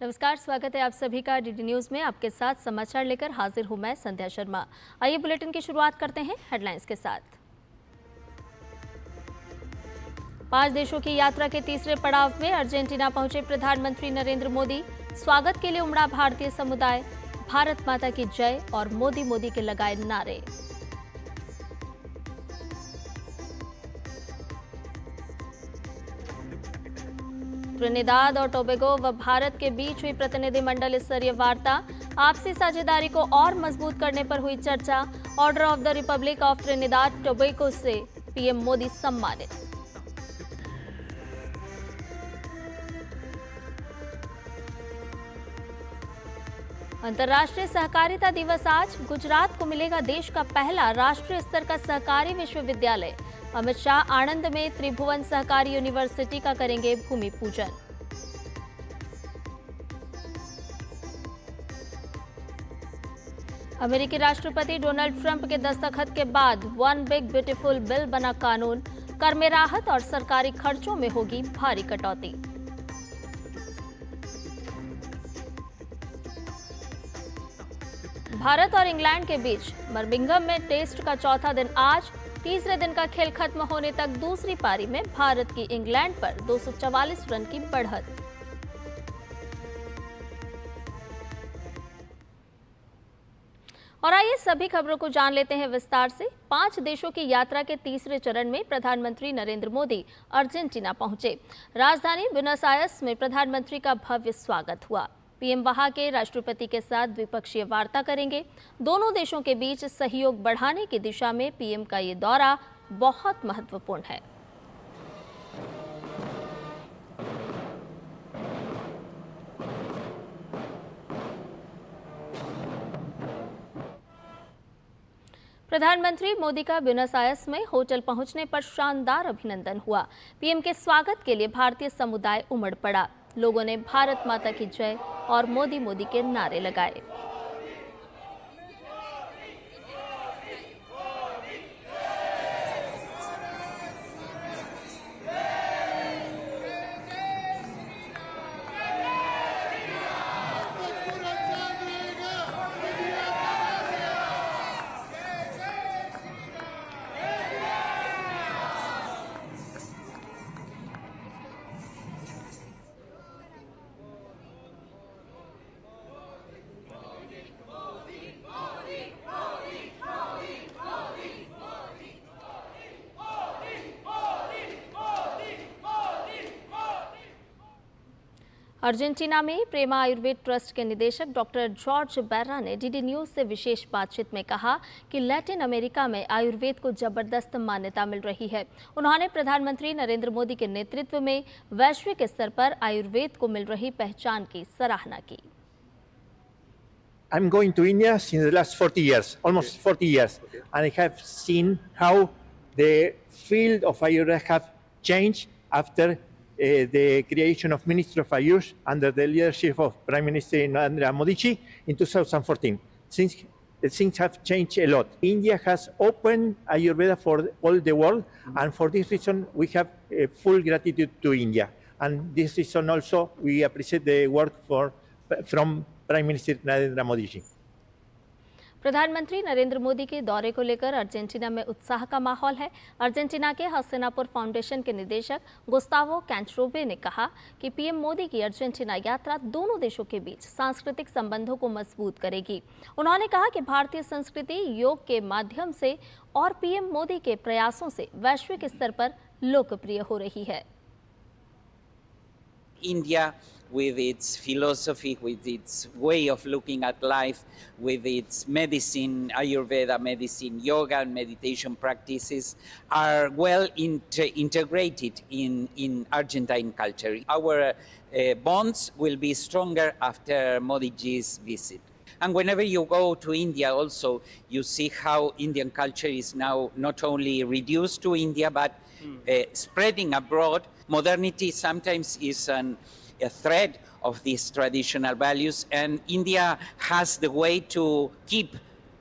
नमस्कार, स्वागत है आप सभी का डीडी न्यूज में। आपके साथ समाचार लेकर हाजिर हूं मैं संध्या शर्मा। आइए बुलेटिन की शुरुआत करते हैं हेडलाइंस के साथ। 5 देशों की यात्रा के तीसरे पड़ाव में अर्जेंटीना पहुंचे प्रधानमंत्री नरेंद्र मोदी। स्वागत के लिए उमड़ा भारतीय समुदाय। भारत माता की जय और मोदी मोदी के लगाए नारे। त्रिनिदाद और टोबैगो व भारत के बीच हुई प्रतिनिधिमंडल स्तरीय वार्ता। आपसी साझेदारी को और मजबूत करने पर हुई चर्चा। Order of the Republic of Trinidad Tobago से पीएम मोदी सम्मानित। अंतर्राष्ट्रीय सहकारिता दिवस आज। गुजरात को मिलेगा देश का पहला राष्ट्रीय स्तर का सहकारी विश्वविद्यालय। अमित शाह आणंद में त्रिभुवन सहकारी यूनिवर्सिटी का करेंगे भूमि पूजन। अमेरिकी राष्ट्रपति डोनाल्ड ट्रंप के दस्तखत के बाद वन बिग ब्यूटीफुल बिल बना कानून। कर में राहत और सरकारी खर्चों में होगी भारी कटौती। भारत और इंग्लैंड के बीच बर्मिंघम में टेस्ट का चौथा दिन आज। तीसरे दिन का खेल खत्म होने तक दूसरी पारी में भारत की इंग्लैंड पर 244 रन की बढ़त। और आइए सभी खबरों को जान लेते हैं विस्तार से। 5 देशों की यात्रा के तीसरे चरण में प्रधानमंत्री नरेंद्र मोदी अर्जेंटीना पहुंचे। राजधानी ब्यूनस आयर्स में प्रधानमंत्री का भव्य स्वागत हुआ। पीएम वहां के राष्ट्रपति के साथ द्विपक्षीय वार्ता करेंगे। दोनों देशों के बीच सहयोग बढ़ाने की दिशा में पीएम का ये दौरा बहुत महत्वपूर्ण है। प्रधानमंत्री मोदी का ब्यूनस आयर्स में होटल पहुंचने पर शानदार अभिनंदन हुआ। पीएम के स्वागत के लिए भारतीय समुदाय उमड़ पड़ा। लोगों ने भारत माता की जय और मोदी मोदी के नारे लगाए। अर्जेंटीना में प्रेमा आयुर्वेद ट्रस्ट के निदेशक डॉक्टर जॉर्ज बेर्रा ने डीडी न्यूज से विशेष बातचीत में कहा कि लैटिन अमेरिका में आयुर्वेद को जबरदस्त मान्यता मिल रही है। उन्होंने प्रधानमंत्री नरेंद्र मोदी के नेतृत्व में वैश्विक स्तर पर आयुर्वेद को मिल रही पहचान की सराहना की। I'm going to India since the last 40 years, almost 40 years, and I have seen how the field of Ayurveda have changed after the creation of Ministry of Ayush under the leadership of Prime Minister Narendra Modi in 2014. Things have changed a lot. India has opened Ayurveda for all the world, and for this reason we have full gratitude to India. And this reason also we appreciate the work from prime minister Narendra Modi ji. प्रधानमंत्री नरेंद्र मोदी के दौरे को लेकर Argentina में उत्साह का माहौल है। अर्जेंटीना के हस्तिनापुर फाउंडेशन के निदेशक गुस्तावो कैंट्रोवे ने कहा कि पीएम मोदी की अर्जेंटीना यात्रा दोनों देशों के बीच सांस्कृतिक संबंधों को मजबूत करेगी। उन्होंने कहा कि भारतीय संस्कृति योग के माध्यम से और पीएम मोदी के प्रयासों से वैश्विक स्तर पर लोकप्रिय हो रही है। India, with its philosophy, with its way of looking at life, with its medicine, Ayurveda medicine, yoga and meditation practices, are well integrated in Argentine culture. Our bonds will be stronger after Modi ji's visit. And whenever you go to India also, you see how Indian culture is now not only reduced to India, but spreading abroad. Modernity sometimes is a thread of these traditional values, and India has the way to keep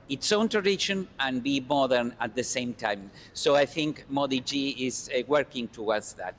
its own tradition and be modern at the same time. So I think Modi ji is working towards that.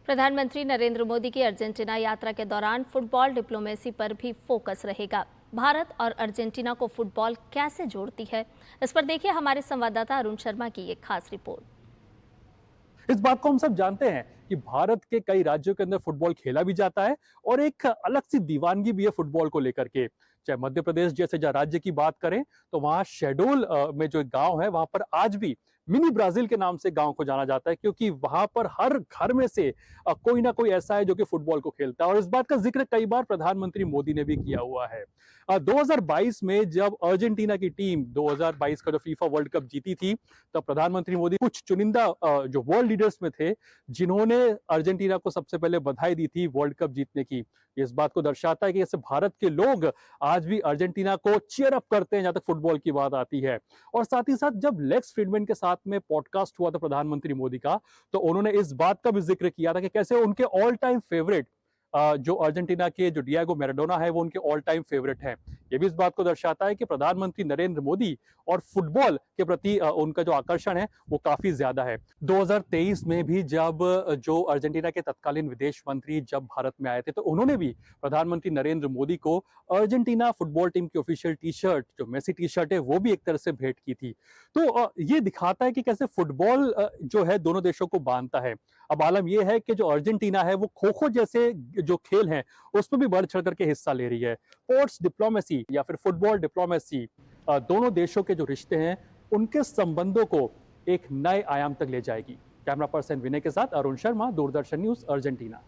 प्रधानमंत्री नरेंद्र मोदी की Argentina यात्रा के दौरान football diplomacy पर भी focus रहेगा। भारत और Argentina को फुटबॉल कैसे जोड़ती है, इस पर देखिए हमारे संवाददाता अरुण शर्मा की एक खास रिपोर्ट। इस बात को हम सब जानते हैं कि भारत के कई राज्यों के अंदर फुटबॉल खेला भी जाता है और एक अलग सी दीवानगी भी है फुटबॉल को लेकर के। चाहे मध्य प्रदेश जैसे राज्य की बात करें तो वहां शहडोल में जो गांव है वहां पर आज भी मिनी ब्राजील के नाम से गांव को जाना जाता है, क्योंकि वहां पर हर घर में से कोई ना कोई ऐसा है जो कि फुटबॉल को खेलता है। और इस बात का जिक्र कई बार प्रधानमंत्री मोदी ने भी किया हुआ है। 2022 में जब अर्जेंटीना की टीम 2022 का जो फीफा वर्ल्ड कप जीती थी, तब प्रधानमंत्री मोदी कुछ चुनिंदा जो वर्ल्ड लीडर्स में थे जिन्होंने अर्जेंटीना को सबसे पहले बधाई दी थी वर्ल्ड कप जीतने की। इस बात को दर्शाता है कि जैसे भारत के लोग आज भी अर्जेंटीना को चीयर अप करते हैं जहां तक फुटबॉल की बात आती है। और साथ ही साथ जब लेक्स फ्रीडमैन के साथ में पॉडकास्ट हुआ था प्रधानमंत्री मोदी का, तो उन्होंने इस बात का भी जिक्र किया था कि कैसे उनके ऑल टाइम फेवरेट जो अर्जेंटीना के जो डिएगो मैराडोना है वो उनके ऑल टाइम फेवरेट हैं। ये भी इस बात को दर्शाता है कि प्रधानमंत्री नरेंद्र मोदी और फुटबॉल के प्रति उनका जो आकर्षण है वो काफी ज्यादा है। 2023 में भी जब जो अर्जेंटीना के तत्कालीन विदेश मंत्री जब भारत में आए थे तो उन्होंने भी प्रधानमंत्री नरेंद्र मोदी को अर्जेंटीना फुटबॉल टीम की ऑफिशियल टी शर्ट, जो मेसी टी शर्ट है, वो भी एक तरह से भेंट की थी। तो ये दिखाता है कि कैसे फुटबॉल जो है दोनों देशों को बांधता है। अब आलम यह है कि जो अर्जेंटीना है वो खो खो जैसे जो खेल हैं उसमें भी बढ़ चढ़ करके हिस्सा ले रही है। स्पोर्ट्स डिप्लोमेसी या फिर फुटबॉल डिप्लोमेसी दोनों देशों के जो रिश्ते हैं उनके संबंधों को एक नए आयाम तक ले जाएगी। कैमरा पर्सन विनय के साथ अरुण शर्मा, दूरदर्शन न्यूज, अर्जेंटीना।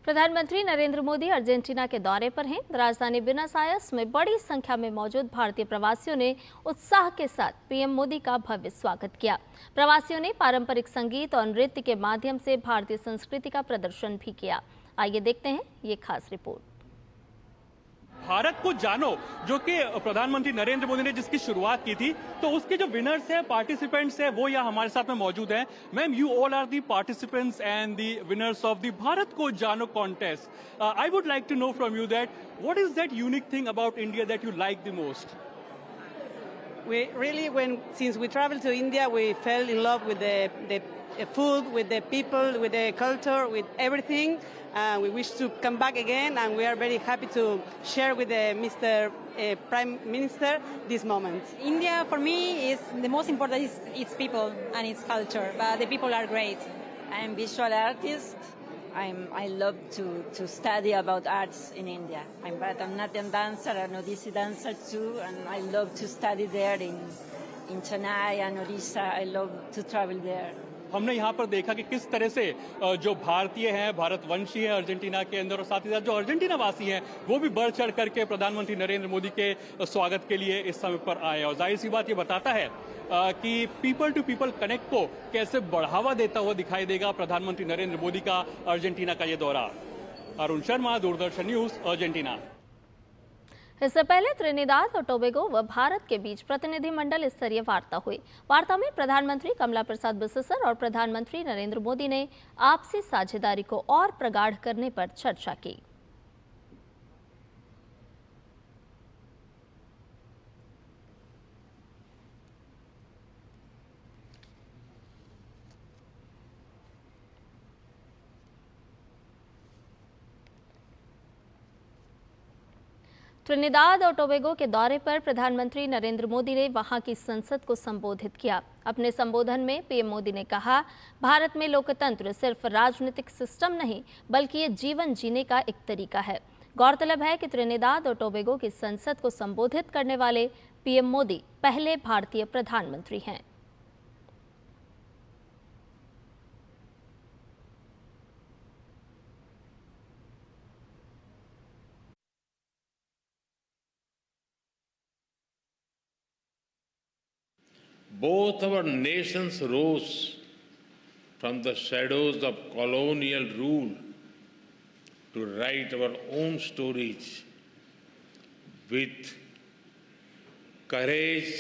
प्रधानमंत्री नरेंद्र मोदी अर्जेंटीना के दौरे पर हैं। राजधानी ब्यूनस आयर्स में बड़ी संख्या में मौजूद भारतीय प्रवासियों ने उत्साह के साथ पीएम मोदी का भव्य स्वागत किया। प्रवासियों ने पारंपरिक संगीत और नृत्य के माध्यम से भारतीय संस्कृति का प्रदर्शन भी किया। आइए देखते हैं ये खास रिपोर्ट। भारत को जानो, जो कि प्रधानमंत्री नरेंद्र मोदी ने जिसकी शुरुआत की थी, तो उसके जो विनर्स हैं, पार्टिसिपेंट्स हैं, वो यहाँ हमारे साथ में मौजूद हैं। Ma'am, you all are the participants and the winners of the Bharat को जानो contest. I would like to know from you that what is that unique thing about India that you like the most? We really, since we traveled to India, we fell in love with the food, with the people, with the culture, with everything. We wish to come back again, and we are very happy to share with Mr. Prime Minister this moment. India, for me, is the most important is its people and its culture. But the people are great. I am visual artist. I love to study about arts in India. I'm Bharatanatyam dancer and Odissi dancer too, and I love to study there in Chennai and Odisha. I love to travel there. हमने यहाँ पर देखा कि किस तरह से जो भारतीय हैं, भारतवंशी हैं अर्जेंटीना के अंदर, और साथ ही साथ जो अर्जेंटीना वासी हैं वो भी बढ़ चढ़ करके प्रधानमंत्री नरेंद्र मोदी के स्वागत के लिए इस समय पर आए। और जाहिर सी बात ये बताता है कि पीपल टू पीपल कनेक्ट को कैसे बढ़ावा देता हुआ दिखाई देगा प्रधानमंत्री नरेंद्र मोदी का अर्जेंटीना का ये दौरा। Arun Sharma, Doordarshan news, Argentina. इससे पहले त्रिनिदाद और टोबैगो व भारत के बीच प्रतिनिधिमंडल स्तरीय वार्ता हुई। वार्ता में प्रधानमंत्री कमला प्रसाद बिसेसर और प्रधानमंत्री नरेंद्र मोदी ने आपसी साझेदारी को और प्रगाढ़ करने पर चर्चा की। त्रिनिदाद और टोबैगो के दौरे पर प्रधानमंत्री नरेंद्र मोदी ने वहां की संसद को संबोधित किया। अपने संबोधन में पीएम मोदी ने कहा, भारत में लोकतंत्र सिर्फ राजनीतिक सिस्टम नहीं बल्कि ये जीवन जीने का एक तरीका है। गौरतलब है कि त्रिनिदाद और टोबैगो की संसद को संबोधित करने वाले पीएम मोदी पहले भारतीय प्रधानमंत्री हैं। Both our nations rose from the shadows of colonial rule to write our own stories with courage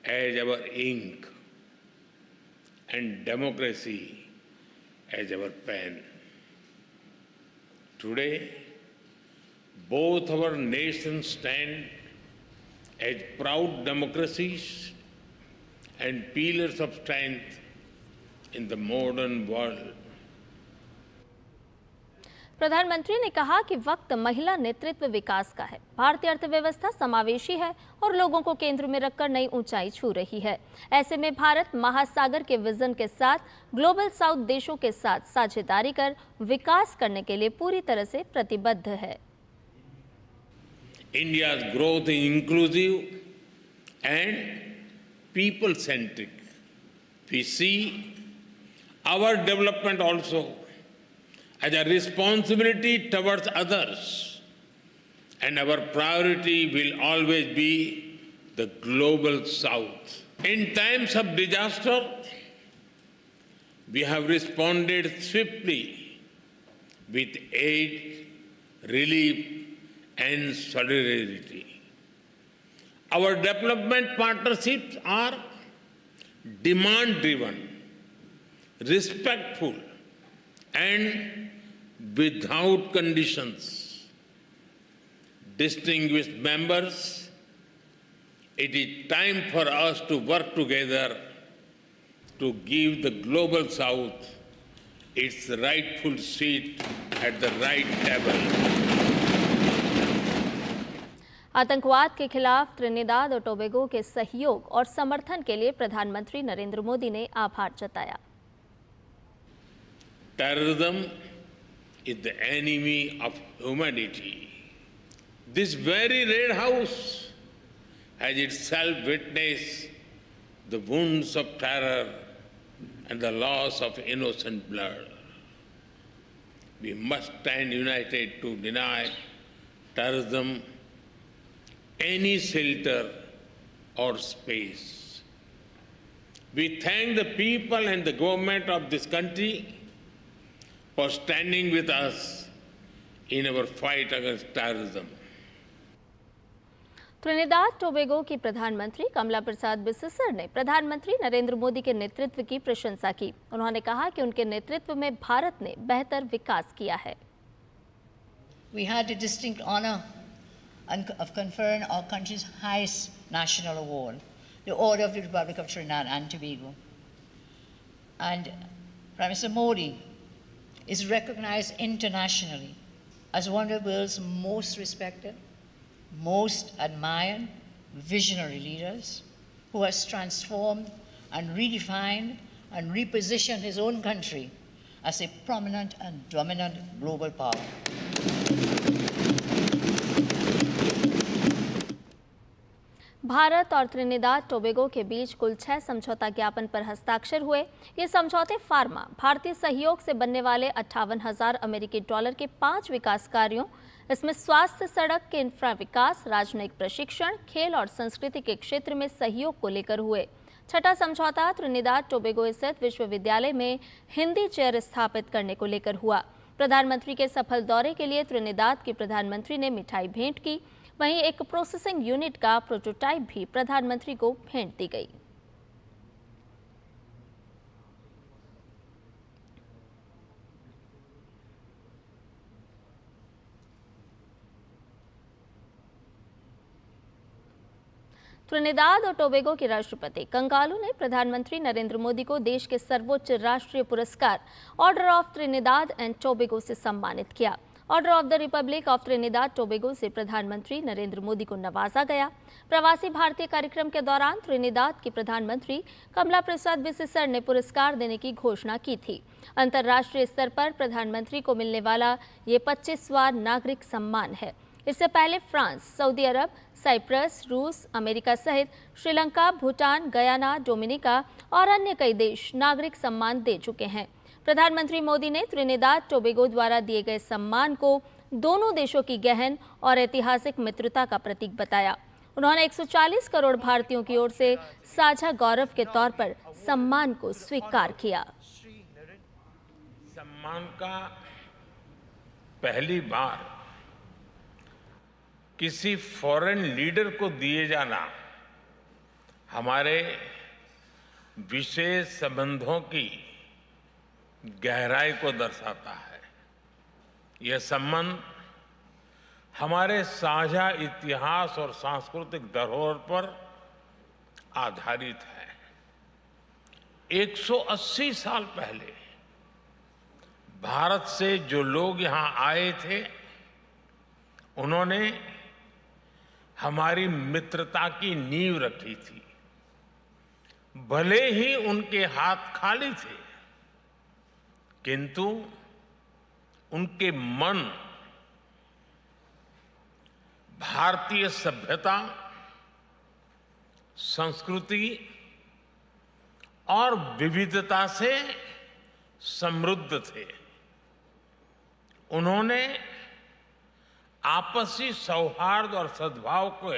as our ink and democracy as our pen. Today, both our nations stand as proud democracies and pillars of strength in the modern world. प्रधानमंत्री ने कहा कि वक्त महिला नेतृत्व विकास का है। भारतीय अर्थव्यवस्था समावेशी है और लोगों को केंद्र में रखकर नई ऊंचाई छू रही है। ऐसे में भारत महासागर के विजन के साथ ग्लोबल साउथ देशों के साथ साझेदारी कर विकास करने के लिए पूरी तरह से प्रतिबद्ध है। India's growth is inclusive and people-centric. We see our development also as a responsibility towards others, and our priority will always be the global south. In times of disaster, we have responded swiftly with aid, relief, and solidarity. Our development partnerships are demand-driven, respectful, and without conditions. Distinguished members, it is time for us to work together to give the Global South its rightful seat at the right table. आतंकवाद के खिलाफ Trinidad और Tobago के सहयोग और समर्थन के लिए प्रधानमंत्री नरेंद्र मोदी ने आभार जताया। Terrorism is the enemy of humanity. This very Red House has itself witnessed the wounds of terror and the loss of innocent blood. We must stand united to deny terrorism any shelter or space. We thank the people and the government of this country for standing with us in our fight against terrorism. Trinidad Tobago की प्रधानमंत्री कमला प्रसाद बिसेसर ने प्रधानमंत्री नरेंद्र मोदी के नेतृत्व की प्रशंसा की। उन्होंने कहा कि उनके नेतृत्व में भारत ने बेहतर विकास किया है। We had the distinct honor of conferring our country's highest national award, the Order of the Republic of Trinidad and Tobago. And Prime Minister Modi is recognized internationally as one of the world's most respected, most admired, visionary leaders who has transformed and redefined and repositioned his own country as a prominent and dominant global power. Bharat और Trinidad Tobago के बीच कुल 6 समझौता ज्ञापन पर हस्ताक्षर हुए। ये समझौते फार्मा, भारतीय सहयोग से बनने वाले 58,000 अमेरिकी डॉलर के 5 विकास कार्यों, इसमें स्वास्थ्य, सड़क के इंफ्रा विकास, राजनयिक प्रशिक्षण, खेल और संस्कृति के क्षेत्र में सहयोग को लेकर हुए। छठा समझौता त्रिनिदाद टोबैगो स्थित विश्वविद्यालय में हिंदी चेयर स्थापित करने को लेकर हुआ। प्रधानमंत्री के सफल दौरे के लिए त्रिनिदाद के प्रधानमंत्री ने मिठाई भेंट की। वहीं एक प्रोसेसिंग यूनिट का प्रोटोटाइप भी प्रधानमंत्री को भेंट दी गई। त्रिनिदाद और टोबैगो के राष्ट्रपति कंगालू ने प्रधानमंत्री नरेंद्र मोदी को देश के सर्वोच्च राष्ट्रीय पुरस्कार order of Trinidad and Tobago से सम्मानित किया। Order of the Republic of Trinidad Tobago से प्रधानमंत्री नरेंद्र मोदी को नवाजा गया। प्रवासी भारतीय कार्यक्रम के दौरान त्रिनिदाद की प्रधानमंत्री कमला प्रसाद बिसेसर ने पुरस्कार देने की घोषणा की थी। अंतर्राष्ट्रीय स्तर पर प्रधानमंत्री को मिलने वाला ये 25वां नागरिक सम्मान है। इससे पहले फ्रांस, सऊदी अरब, साइप्रस, रूस, अमेरिका सहित श्रीलंका, भूटान, गयाना, डोमिनिका और अन्य कई देश नागरिक सम्मान दे चुके हैं। प्रधानमंत्री मोदी ने त्रिनिदाद टोबैगो द्वारा दिए गए सम्मान को दोनों देशों की गहन और ऐतिहासिक मित्रता का प्रतीक बताया। उन्होंने 140 करोड़ भारतीयों की ओर से साझा गौरव के तौर पर सम्मान को स्वीकार किया। सम्मान का पहली बार किसी फॉरेन लीडर को दिए जाना हमारे विशेष संबंधों की गहराई को दर्शाता है। यह संबंध हमारे साझा इतिहास और सांस्कृतिक धरोहर पर आधारित है। 180 साल पहले भारत से जो लोग यहां आए थे, उन्होंने हमारी मित्रता की नींव रखी थी। भले ही उनके हाथ खाली थे, किंतु उनके मन भारतीय सभ्यता, संस्कृति और विविधता से समृद्ध थे। उन्होंने आपसी सौहार्द और सद्भाव को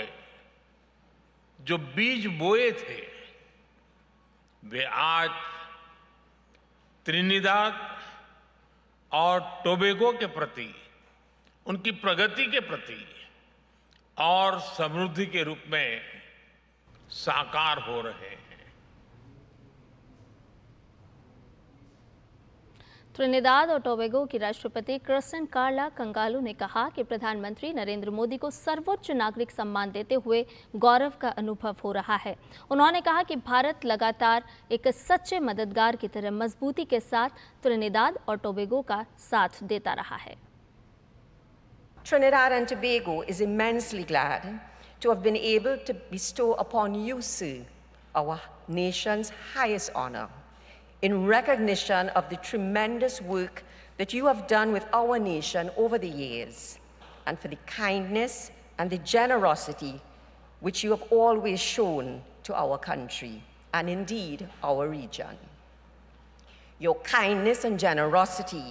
जो बीज बोए थे, वे आज त्रिनिदाद और टोबैगो के प्रति, उनकी प्रगति के प्रति और समृद्धि के रूप में साकार हो रहे हैं। त्रिनिदाद और टोबैगो की राष्ट्रपति क्रिस्टिन कार्ला कंगालू ने कहा कि प्रधानमंत्री नरेंद्र मोदी को सर्वोच्च नागरिक सम्मान देते हुए गौरव का अनुभव हो रहा है। उन्होंने कहा कि भारत लगातार एक सच्चे मददगार की तरह मजबूती के साथ त्रिनिदाद और टोबैगो का साथ देता रहा है। Trinidad and Tobago is immensely glad to have been able to bestow upon you, sir, our nation's highest honor, in recognition of the tremendous work that you have done with our nation over the years, and for the kindness and the generosity which you have always shown to our country, and indeed our region. Your kindness and generosity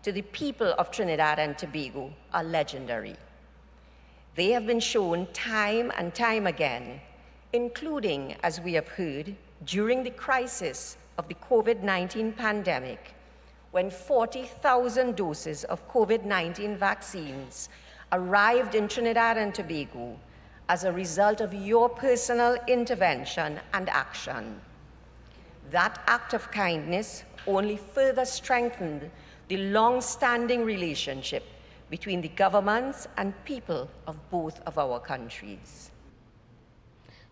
to the people of Trinidad and Tobago are legendary. They have been shown time and time again, including, as we have heard, during the crisis of the COVID-19 pandemic, when 40,000 doses of COVID-19 vaccines arrived in Trinidad and Tobago as a result of your personal intervention and action. That act of kindness only further strengthened the long-standing relationship between the governments and people of both of our countries.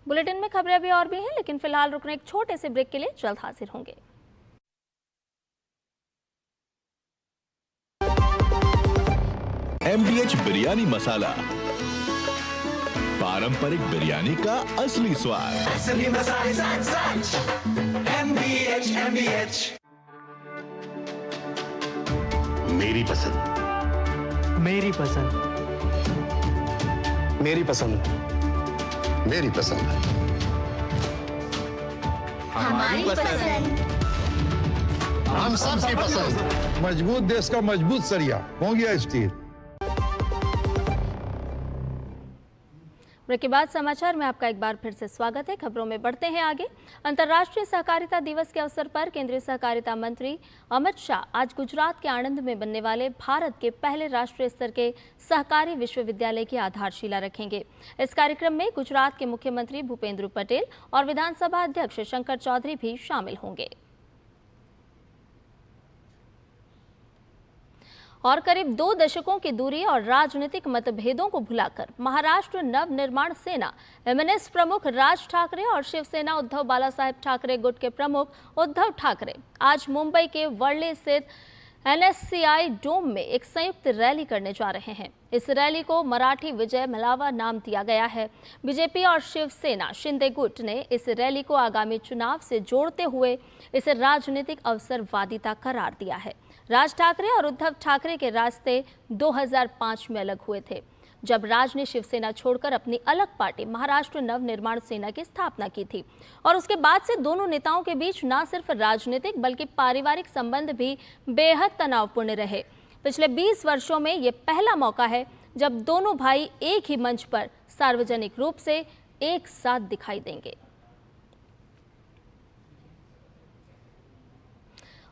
Bulletin में खबरें अभी और भी हैं, लेकिन फिलहाल रुकने एक छोटे से ब्रेक के लिए जल्द हाजिर होंगे। MDH बिरयानी मसाला, पारंपरिक बिरयानी का असली स्वाद। असली मसाले MDH। मेरी पसंद, मेरी पसंद, मेरी पसंद, मेरी पसंद, हमारी पसंद, हम सबकी पसंद। मजबूत देश का मजबूत सरिया होंगे स्टील। ब्रेक के बाद समाचार में आपका एक बार फिर से स्वागत है। खबरों में बढ़ते हैं आगे। अंतर्राष्ट्रीय सहकारिता दिवस के अवसर पर केंद्रीय सहकारिता मंत्री अमित शाह आज गुजरात के आणंद में बनने वाले भारत के पहले राष्ट्रीय स्तर के सहकारी विश्वविद्यालय की आधारशिला रखेंगे। इस कार्यक्रम में गुजरात के मुख्यमंत्री भूपेंद्र पटेल और विधानसभा अध्यक्ष शंकर चौधरी भी शामिल होंगे। और करीब 2 दशकों की दूरी और राजनीतिक मतभेदों को भुलाकर महाराष्ट्र नव निर्माण सेना एमएनएस प्रमुख राज ठाकरे और शिवसेना उद्धव बालासाहेब ठाकरे गुट के प्रमुख उद्धव ठाकरे आज मुंबई के वर्ली स्थित NSCI डोम में एक संयुक्त रैली करने जा रहे हैं। इस रैली को मराठी विजय मेलावा नाम दिया गया है। बीजेपी और शिवसेना शिंदे गुट ने इस रैली को आगामी चुनाव से जोड़ते हुए इसे राजनीतिक अवसरवादिता करार दिया है। राज ठाकरे और उद्धव ठाकरे के रास्ते 2005 में अलग हुए थे, जब राज ने शिवसेना छोड़कर अपनी अलग पार्टी महाराष्ट्र नव निर्माण सेना की स्थापना की थी। और उसके बाद से दोनों नेताओं के बीच न सिर्फ राजनीतिक बल्कि पारिवारिक संबंध भी बेहद तनावपूर्ण रहे। पिछले 20 वर्षों में ये पहला मौका है जब दोनों भाई एक ही मंच पर सार्वजनिक रूप से एक साथ दिखाई देंगे।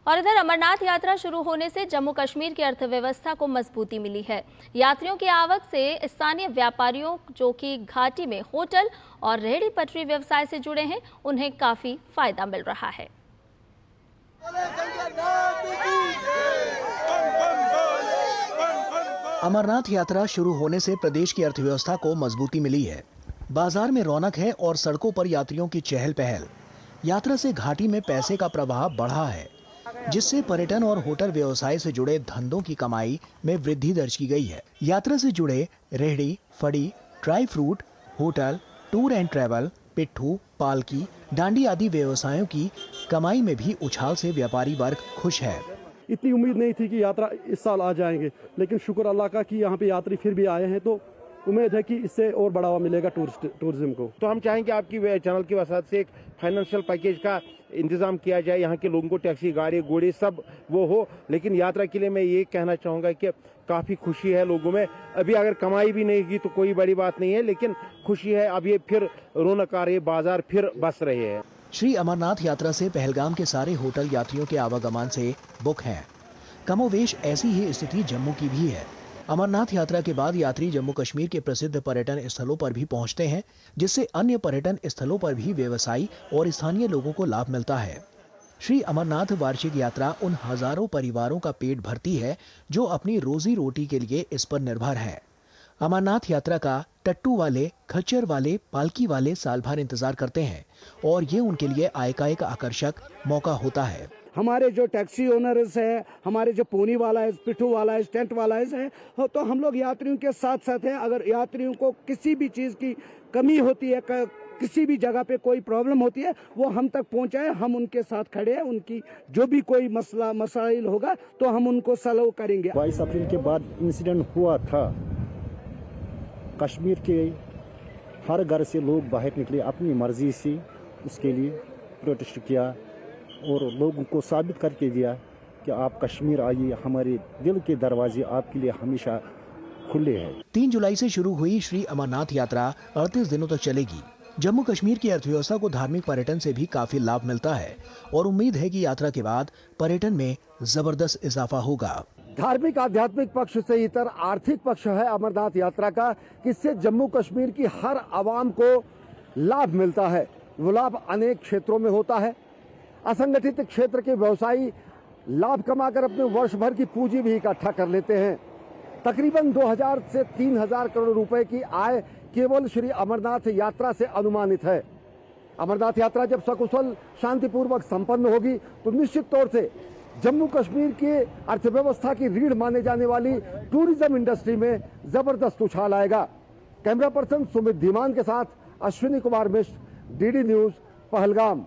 और इधर अमरनाथ यात्रा शुरू होने से जम्मू कश्मीर की अर्थव्यवस्था को मजबूती मिली है। यात्रियों की आवक से स्थानीय व्यापारियों जो कि घाटी में होटल और रेहड़ी पटरी व्यवसाय से जुड़े हैं, उन्हें काफी फायदा मिल रहा है। अमरनाथ यात्रा शुरू होने से प्रदेश की अर्थव्यवस्था को मजबूती मिली है। बाजार में रौनक है और सड़कों पर यात्रियों की चहल पहल। यात्रा से घाटी में पैसे का प्रवाह बढ़ा है, जिससे पर्यटन और होटल व्यवसाय से जुड़े धंधों की कमाई में वृद्धि दर्ज की गई है। यात्रा से जुड़े रेहड़ी, फड़ी, dry fruit, hotel, tour and travel, पिट्ठू, पालकी, डांडी आदि व्यवसायों की कमाई में भी उछाल से व्यापारी वर्ग खुश है। इतनी उम्मीद नहीं थी कि यात्रा इस साल आ जाएंगे, लेकिन शुक्र अल्लाह का कि यहाँ पे यात्री फिर भी आए हैं, तो उम्मीद है कि इससे और बढ़ावा मिलेगा टूरिज्म को। तो हम चाहेंगे आपकी चैनल की वसात से एक फाइनेंशियल पैकेज का इंतजाम किया जाए, यहाँ के लोगों को टैक्सी, गाड़ी, घोड़े सब वो हो। लेकिन यात्रा के लिए मैं ये कहना चाहूँगा कि काफ़ी खुशी है लोगों में। अभी अगर कमाई भी नहीं की तो कोई बड़ी बात नहीं है, लेकिन खुशी है। अब ये फिर रौनक आ रही है, बाजार फिर बस रहे हैं। श्री अमरनाथ यात्रा से पहलगाम के सारे होटल यात्रियों के आवागमन से बुक हैं। कमोवेश ऐसी ही स्थिति जम्मू की भी है। अमरनाथ यात्रा के बाद यात्री जम्मू कश्मीर के प्रसिद्ध पर्यटन स्थलों पर भी पहुंचते हैं, जिससे अन्य पर्यटन स्थलों पर भी व्यवसायी और स्थानीय लोगों को लाभ मिलता है। श्री अमरनाथ वार्षिक यात्रा उन हजारों परिवारों का पेट भरती है जो अपनी रोजी रोटी के लिए इस पर निर्भर हैं। अमरनाथ यात्रा का टट्टू वाले, खच्चर वाले, पालकी वाले साल भर इंतजार करते हैं और ये उनके लिए आय का एक आकर्षक मौका होता है। हमारे जो टैक्सी ओनर्स है, हमारे जो पोनी वाला है, पिट्ठू वाला है, टेंट वाला है, तो हम लोग यात्रियों के साथ साथ हैं। अगर यात्रियों को किसी भी चीज़ की कमी होती है, किसी भी जगह पे कोई प्रॉब्लम होती है, वो हम तक पहुंचाए, हम उनके साथ खड़े हैं। उनकी जो भी कोई मसाइल होगा तो हम उनको सॉल्व करेंगे। 22 अप्रैल के बाद इंसिडेंट हुआ था, कश्मीर के हर घर से लोग बाहर निकले अपनी मर्जी से, उसके लिए प्रोटेस्ट किया और लोगों को साबित करके दिया कि आप कश्मीर आइए, हमारे दिल के दरवाजे आपके लिए हमेशा खुले हैं। 3 जुलाई से शुरू हुई श्री अमरनाथ यात्रा 38 दिनों तक चलेगी। जम्मू कश्मीर की अर्थव्यवस्था को धार्मिक पर्यटन से भी काफी लाभ मिलता है और उम्मीद है कि यात्रा के बाद पर्यटन में जबरदस्त इजाफा होगा। धार्मिक आध्यात्मिक पक्ष से इतर आर्थिक पक्ष है अमरनाथ यात्रा का, इससे जम्मू कश्मीर की हर आवाम को लाभ मिलता है। वो लाभ अनेक क्षेत्रों में होता है। असंगठित क्षेत्र के व्यवसायी लाभ कमाकर अपने वर्ष भर की पूंजी भी इकट्ठा कर लेते हैं। तकरीबन 2000 से 3000 करोड़ रुपए की आय केवल श्री अमरनाथ यात्रा से अनुमानित है। अमरनाथ यात्रा जब सकुशल शांतिपूर्वक संपन्न होगी तो निश्चित तौर से जम्मू कश्मीर की अर्थव्यवस्था की रीढ़ माने जाने वाली टूरिज्म इंडस्ट्री में जबरदस्त उछाल आएगा। कैमरा पर्सन सुमित धीमान के साथ अश्विनी कुमार मिश्र, डीडी न्यूज, पहलगाम।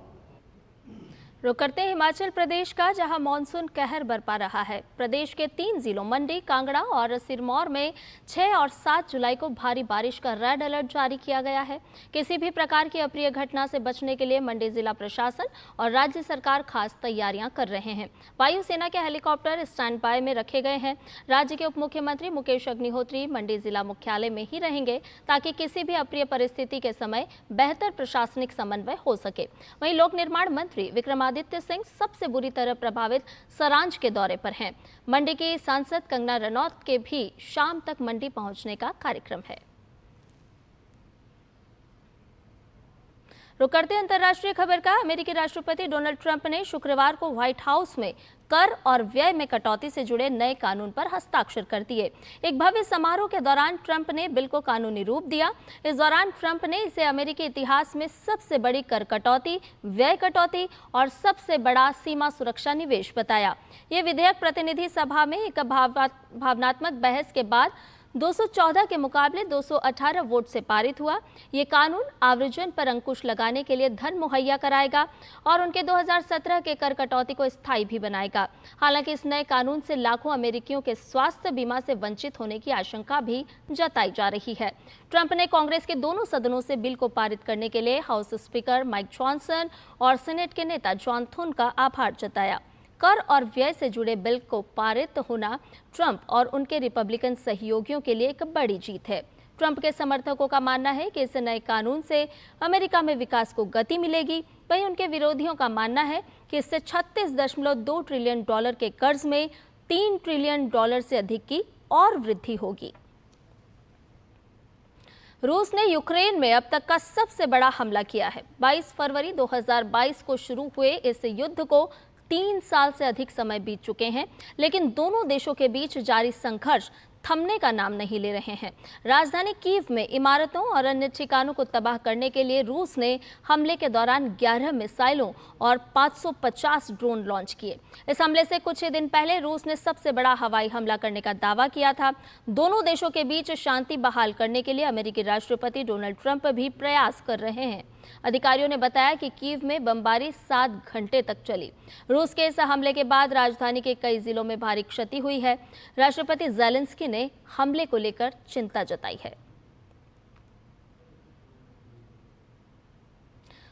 रुक करते हैं हिमाचल प्रदेश का, जहां मानसून कहर बरपा रहा है। प्रदेश के 3 जिलों मंडी, कांगड़ा और सिरमौर में 6 और 7 जुलाई को भारी बारिश का रेड अलर्ट जारी किया गया है। किसी भी प्रकार की अप्रिय घटना से बचने के लिए मंडी जिला प्रशासन और राज्य सरकार खास तैयारियां कर रहे हैं। वायुसेना के हेलीकॉप्टर स्टैंड बाय में रखे गए हैं। राज्य के उप मुख्यमंत्री मुकेश अग्निहोत्री मंडी जिला मुख्यालय में ही रहेंगे ताकि किसी भी अप्रिय परिस्थिति के समय बेहतर प्रशासनिक समन्वय हो सके। वहीं लोक निर्माण मंत्री विक्रमादित्य सिंह सबसे बुरी तरह प्रभावित सरांज के दौरे पर हैं। मंडी की सांसद कंगना रनौत के भी शाम तक मंडी पहुंचने का कार्यक्रम है। रुक करते अंतर्राष्ट्रीय खबर का। अमेरिकी राष्ट्रपति डोनाल्ड ट्रंप ने शुक्रवार को व्हाइट हाउस में कर और व्यय में कटौती से जुड़े नए कानून पर हस्ताक्षर कर दिए। एक भव्य समारोह के दौरान ट्रंप ने बिल को कानूनी रूप दिया। इस दौरान ट्रंप ने इसे अमेरिकी इतिहास में सबसे बड़ी कर कटौती, व्यय कटौती और सबसे बड़ा सीमा सुरक्षा निवेश बताया। ये विधेयक प्रतिनिधि सभा में एक भावनात्मक बहस के बाद 214 के मुकाबले 218 वोट से पारित हुआ। ये कानून आव्रजन पर अंकुश लगाने के लिए धन मुहैया कराएगा और उनके 2017 के कर कटौती को स्थायी भी बनाएगा। हालांकि इस नए कानून से लाखों अमेरिकियों के स्वास्थ्य बीमा से वंचित होने की आशंका भी जताई जा रही है। ट्रंप ने कांग्रेस के दोनों सदनों से बिल को पारित करने के लिए हाउस स्पीकर माइक जॉनसन और सीनेट के नेता जॉन थुन का आभार जताया। कर और व्यय से जुड़े बिल को पारित होना ट्रंप और उनके रिपब्लिकन सहयोगियों के लिए एक बड़ी जीत है। ट्रंप के समर्थकों का मानना है कि इस नए कानून से अमेरिका में विकास को गति मिलेगी। वहीं उनके विरोधियों का मानना है कि इससे $36.2 ट्रिलियन के कर्ज में $3 ट्रिलियन से अधिक की और वृद्धि होगी। रूस ने यूक्रेन में अब तक का सबसे बड़ा हमला किया है। 22 फरवरी 2022 को शुरू हुए इस युद्ध को 3 साल से अधिक समय बीत चुके हैं, लेकिन दोनों देशों के बीच जारी संघर्ष थमने का नाम नहीं ले रहे हैं। राजधानी कीव में इमारतों और अन्य ठिकानों को तबाह करने के लिए रूस ने हमले के दौरान 11 मिसाइलों और 550 ड्रोन लॉन्च किए। इस हमले से कुछ ही दिन पहले रूस ने सबसे बड़ा हवाई हमला करने का दावा किया था। दोनों देशों के बीच शांति बहाल करने के लिए अमेरिकी राष्ट्रपति डोनाल्ड ट्रंप भी प्रयास कर रहे हैं। अधिकारियों ने बताया कि कीव में बमबारी 7 घंटे तक चली। रूस के इस हमले के बाद राजधानी के कई जिलों में भारी क्षति हुई है। राष्ट्रपति ज़ेलेंस्की ने हमले को लेकर चिंता जताई है।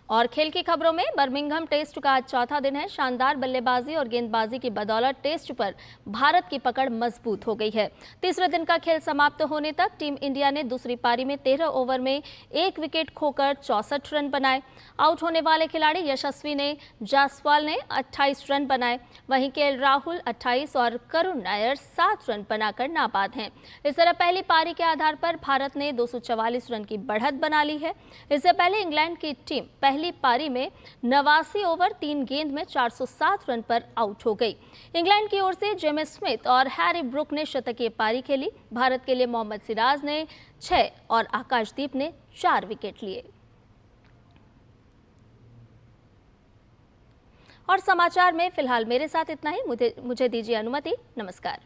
और खेल की खबरों में बर्मिंघम टेस्ट का आज चौथा दिन है। शानदार बल्लेबाजी और गेंदबाजी की बदौलत टेस्ट पर भारत की पकड़ मजबूत हो गई है। तीसरे दिन का खेल समाप्त होने तक टीम इंडिया ने दूसरी पारी में 13 ओवर में 1 विकेट खोकर 64 रन बनाए। आउट होने वाले खिलाड़ी यशस्वी जायसवाल ने 28 रन बनाए। वहीं केएल राहुल 28 और करुण नायर 7 रन बनाकर नाबाद हैं। इस तरह पहली पारी के आधार पर भारत ने 244 रन की बढ़त बना ली है। इससे पहले इंग्लैंड की टीम पहली पारी में 89 ओवर 3 गेंद में 407 रन पर आउट हो गई। इंग्लैंड की ओर से जेम्स स्मिथ और हैरी ब्रुक ने शतकीय पारी खेली। भारत के लिए मोहम्मद सिराज ने 6 और आकाशदीप ने 4 विकेट लिए। और समाचार में फिलहाल मेरे साथ इतना ही। मुझे दीजिए अनुमति। नमस्कार।